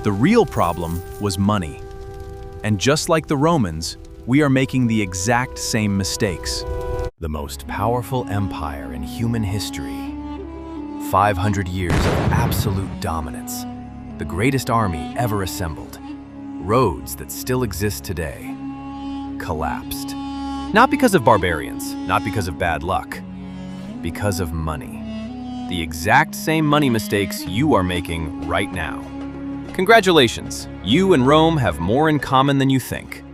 The real problem was money. And just like the Romans, we are making the exact same mistakes. The most powerful empire in human history. 500 years of absolute dominance. The greatest army ever assembled. Roads that still exist today. Collapsed. Not because of barbarians, not because of bad luck. Because of money. The exact same money mistakes you are making right now. Congratulations, you and Rome have more in common than you think.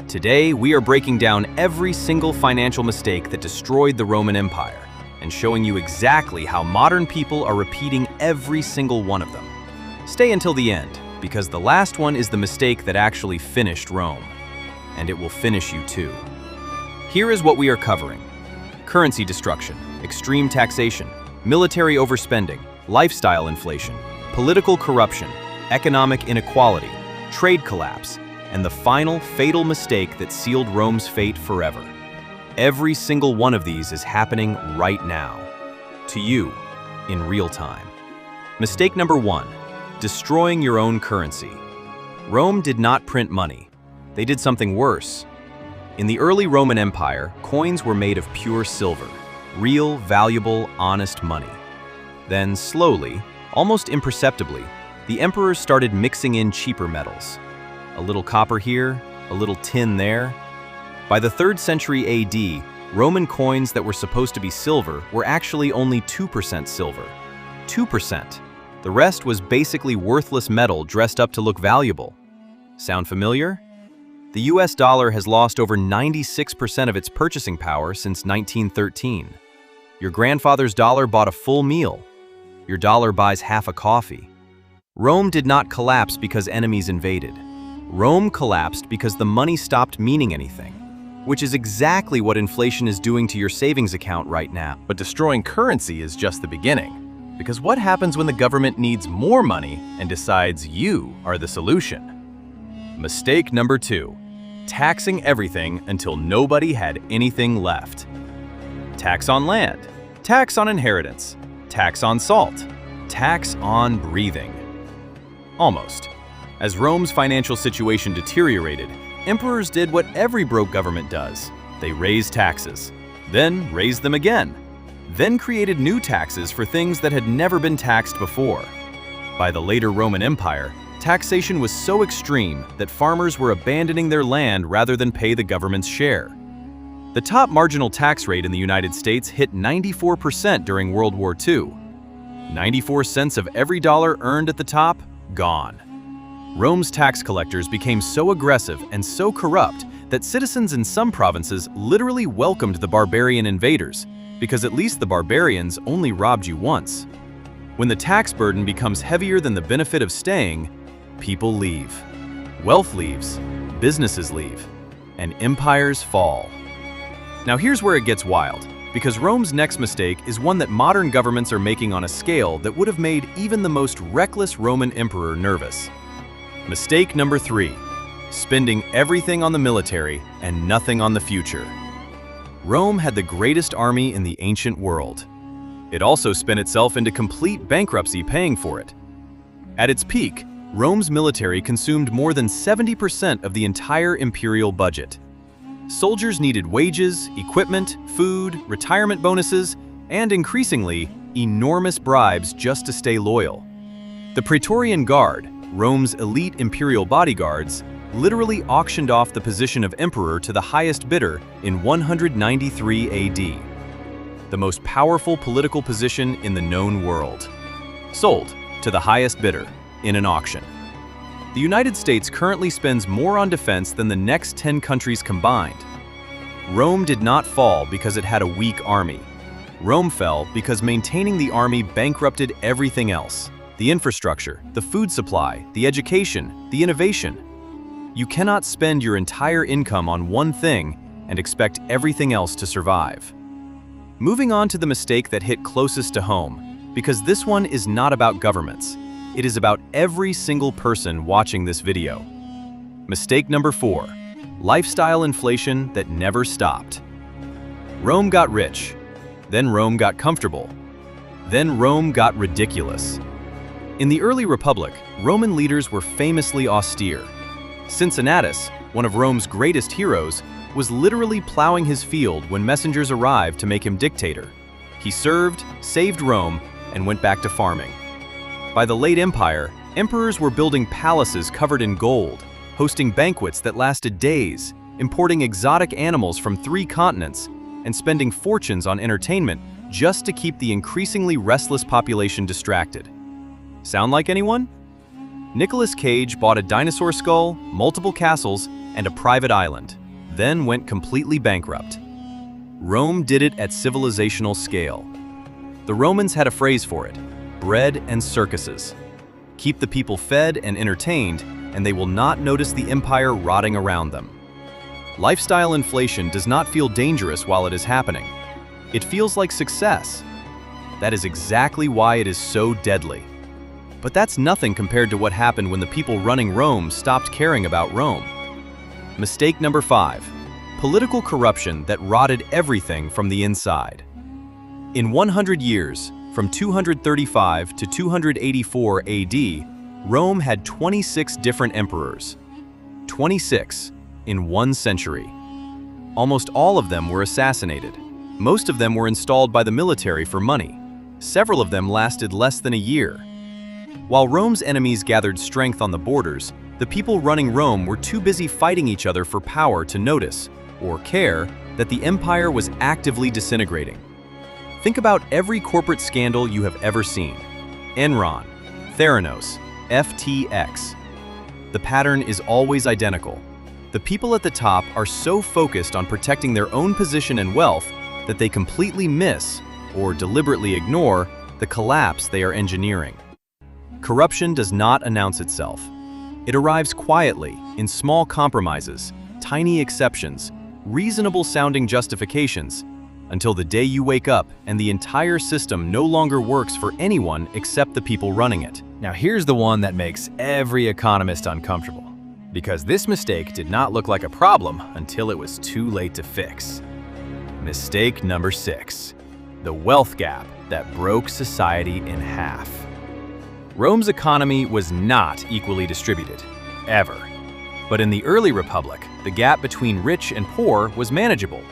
Today, we are breaking down every single financial mistake that destroyed the Roman Empire and showing you exactly how modern people are repeating every single one of them. Stay until the end, because the last one is the mistake that actually finished Rome. And it will finish you too. Here is what we are covering. Currency destruction, extreme taxation, military overspending, lifestyle inflation, political corruption, economic inequality, trade collapse, and the final fatal mistake that sealed Rome's fate forever. Every single one of these is happening right now, to you, in real time. Mistake number 1, destroying your own currency. Rome did not print money. They did something worse. In the early Roman Empire, coins were made of pure silver, real, valuable, honest money. Then slowly, almost imperceptibly, the emperors started mixing in cheaper metals. A little copper here, a little tin there. By the 3rd century AD, Roman coins that were supposed to be silver were actually only 2% silver. 2%. The rest was basically worthless metal dressed up to look valuable. Sound familiar? The US dollar has lost over 96% of its purchasing power since 1913. Your grandfather's dollar bought a full meal. Your dollar buys half a coffee. Rome did not collapse because enemies invaded. Rome collapsed because the money stopped meaning anything, which is exactly what inflation is doing to your savings account right now. But destroying currency is just the beginning, because what happens when the government needs more money and decides you are the solution? Mistake number 2, taxing everything until nobody had anything left. Tax on land, tax on inheritance, tax on salt, tax on breathing. Almost. As Rome's financial situation deteriorated, emperors did what every broke government does. They raised taxes, then raised them again, then created new taxes for things that had never been taxed before. By the later Roman Empire, taxation was so extreme that farmers were abandoning their land rather than pay the government's share. The top marginal tax rate in the United States hit 94% during World War II. 94 cents of every dollar earned at the top, gone. Rome's tax collectors became so aggressive and so corrupt that citizens in some provinces literally welcomed the barbarian invaders, because at least the barbarians only robbed you once. When the tax burden becomes heavier than the benefit of staying, people leave. Wealth leaves, businesses leave, and empires fall. Now here's where it gets wild, because Rome's next mistake is one that modern governments are making on a scale that would have made even the most reckless Roman emperor nervous. Mistake number 3, spending everything on the military and nothing on the future. Rome had the greatest army in the ancient world. It also spent itself into complete bankruptcy paying for it. At its peak, Rome's military consumed more than 70% of the entire imperial budget. Soldiers needed wages, equipment, food, retirement bonuses, and increasingly, enormous bribes just to stay loyal. The Praetorian Guard, Rome's elite imperial bodyguards, literally auctioned off the position of emperor to the highest bidder in 193 AD. The most powerful political position in the known world. Sold to the highest bidder in an auction. The United States currently spends more on defense than the next 10 countries combined. Rome did not fall because it had a weak army. Rome fell because maintaining the army bankrupted everything else. The infrastructure, the food supply, the education, the innovation. You cannot spend your entire income on one thing and expect everything else to survive. Moving on to the mistake that hit closest to home, because this one is not about governments. It is about every single person watching this video. Mistake number 4, lifestyle inflation that never stopped. Rome got rich, then Rome got comfortable, then Rome got ridiculous. In the early Republic, Roman leaders were famously austere. Cincinnatus, one of Rome's greatest heroes, was literally plowing his field when messengers arrived to make him dictator. He served, saved Rome, and went back to farming. By the late Empire, emperors were building palaces covered in gold, hosting banquets that lasted days, importing exotic animals from 3 continents, and spending fortunes on entertainment just to keep the increasingly restless population distracted. Sound like anyone? Nicolas Cage bought a dinosaur skull, multiple castles, and a private island, then went completely bankrupt. Rome did it at civilizational scale. The Romans had a phrase for it: bread and circuses. Keep the people fed and entertained, and they will not notice the empire rotting around them. Lifestyle inflation does not feel dangerous while it is happening. It feels like success. That is exactly why it is so deadly. But that's nothing compared to what happened when the people running Rome stopped caring about Rome. Mistake number 5. Political corruption that rotted everything from the inside. In 100 years, from 235 to 284 AD, Rome had 26 different emperors. 26 in 1 century. Almost all of them were assassinated. Most of them were installed by the military for money. Several of them lasted less than a year. While Rome's enemies gathered strength on the borders, the people running Rome were too busy fighting each other for power to notice, or care, that the empire was actively disintegrating. Think about every corporate scandal you have ever seen. Enron, Theranos, FTX. The pattern is always identical. The people at the top are so focused on protecting their own position and wealth that they completely miss, or deliberately ignore, the collapse they are engineering. Corruption does not announce itself. It arrives quietly, in small compromises, tiny exceptions, reasonable-sounding justifications, until the day you wake up and the entire system no longer works for anyone except the people running it. Now here's the one that makes every economist uncomfortable, because this mistake did not look like a problem until it was too late to fix. Mistake number 6. The wealth gap that broke society in half. Rome's economy was not equally distributed, ever. But in the early Republic, the gap between rich and poor was manageable,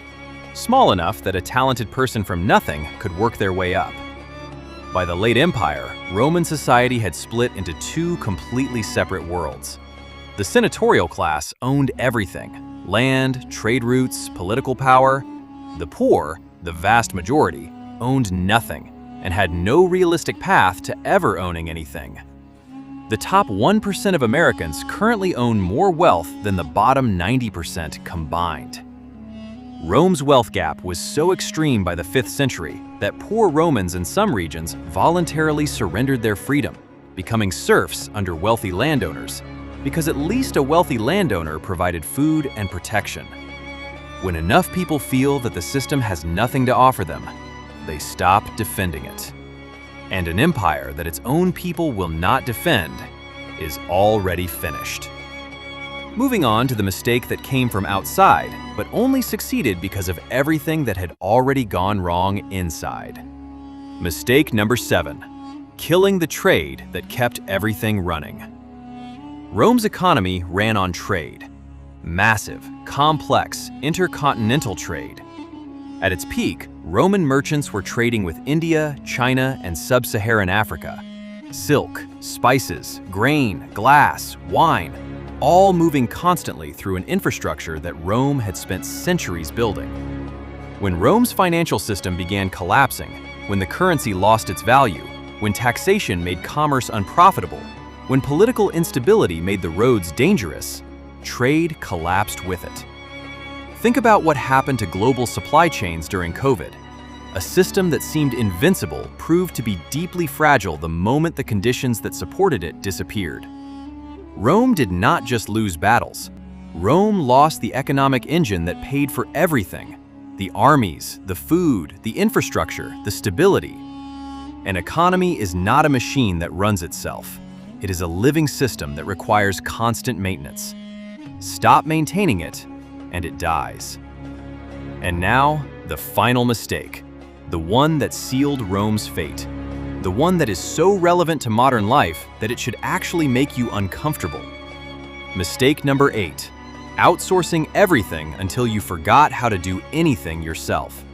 small enough that a talented person from nothing could work their way up. By the late Empire, Roman society had split into 2 completely separate worlds. The senatorial class owned everything: land, trade routes, political power. The poor, the vast majority, owned nothing and had no realistic path to ever owning anything. The top 1% of Americans currently own more wealth than the bottom 90% combined. Rome's wealth gap was so extreme by the 5th century that poor Romans in some regions voluntarily surrendered their freedom, becoming serfs under wealthy landowners, because at least a wealthy landowner provided food and protection. When enough people feel that the system has nothing to offer them, they stop defending it. And an empire that its own people will not defend is already finished. Moving on to the mistake that came from outside, but only succeeded because of everything that had already gone wrong inside. Mistake number 7. Killing the trade that kept everything running. Rome's economy ran on trade. Massive, complex, intercontinental trade. At its peak, Roman merchants were trading with India, China, and sub-Saharan Africa. Silk, spices, grain, glass, wine, all moving constantly through an infrastructure that Rome had spent centuries building. When Rome's financial system began collapsing, when the currency lost its value, when taxation made commerce unprofitable, when political instability made the roads dangerous, trade collapsed with it. Think about what happened to global supply chains during COVID. A system that seemed invincible proved to be deeply fragile the moment the conditions that supported it disappeared. Rome did not just lose battles. Rome lost the economic engine that paid for everything: the armies, the food, the infrastructure, the stability. An economy is not a machine that runs itself. It is a living system that requires constant maintenance. Stop maintaining it, and it dies. And now, the final mistake, the one that sealed Rome's fate. the one that is so relevant to modern life that it should actually make you uncomfortable. Mistake number 8. Outsourcing everything until you forgot how to do anything yourself.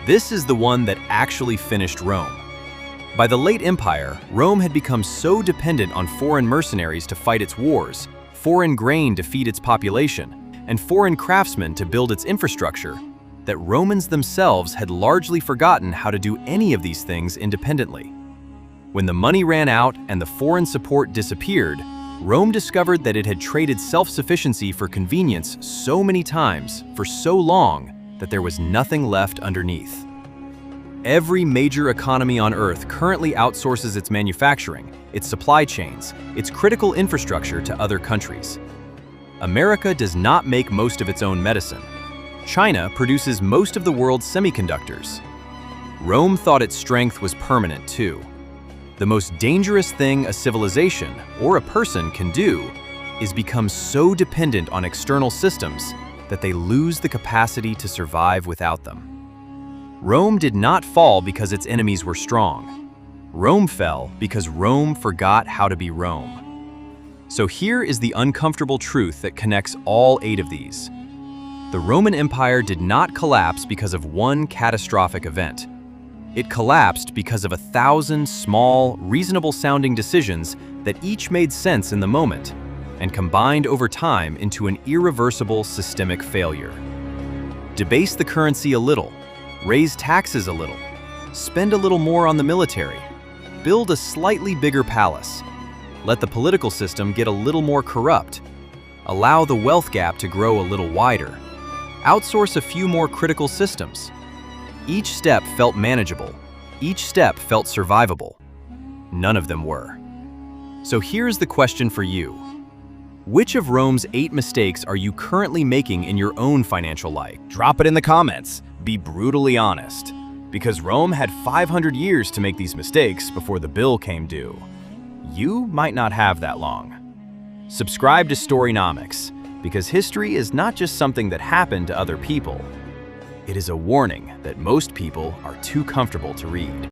This is the one that actually finished Rome. By the late Empire, Rome had become so dependent on foreign mercenaries to fight its wars, foreign grain to feed its population, and foreign craftsmen to build its infrastructure, that Romans themselves had largely forgotten how to do any of these things independently. When the money ran out and the foreign support disappeared, Rome discovered that it had traded self-sufficiency for convenience so many times for so long that there was nothing left underneath. Every major economy on Earth currently outsources its manufacturing, its supply chains, its critical infrastructure to other countries. America does not make most of its own medicine. China produces most of the world's semiconductors. Rome thought its strength was permanent too. The most dangerous thing a civilization or a person can do is become so dependent on external systems that they lose the capacity to survive without them. Rome did not fall because its enemies were strong. Rome fell because Rome forgot how to be Rome. So here is the uncomfortable truth that connects all 8 of these. The Roman Empire did not collapse because of one catastrophic event. It collapsed because of 1,000 small, reasonable-sounding decisions that each made sense in the moment and combined over time into an irreversible systemic failure. Debase the currency a little, raise taxes a little, spend a little more on the military, build a slightly bigger palace, let the political system get a little more corrupt, allow the wealth gap to grow a little wider, outsource a few more critical systems. Each step felt manageable. Each step felt survivable. None of them were. So here's the question for you. Which of Rome's 8 mistakes are you currently making in your own financial life? Drop it in the comments. Be brutally honest. Because Rome had 500 years to make these mistakes before the bill came due. You might not have that long. Subscribe to Storynomics, because history is not just something that happened to other people. It is a warning that most people are too comfortable to read.